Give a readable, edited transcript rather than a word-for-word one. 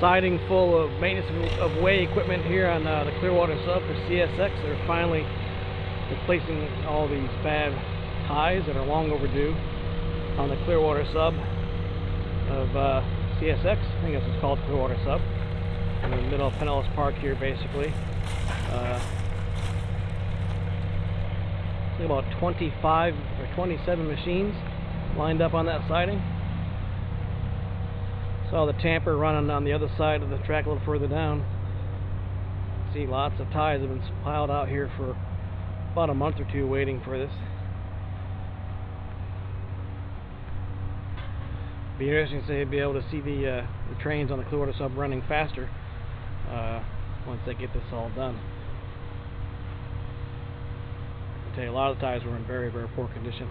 siding full of maintenance of way equipment here on the Clearwater sub for CSX. They're finally replacing all these bad ties that are long overdue on the Clearwater sub of CSX. I think this is called Clearwater sub. In the middle of Pinellas Park here, basically. I think about 25 or 27 machines lined up on that siding. Saw the Tampa running on the other side of the track a little further down. See, lots of ties have been piled out here for about a month or two waiting for this. Be interesting to be able to see the trains on the Clearwater sub running faster once they get this all done. I tell you, a lot of the ties were in very, very poor condition.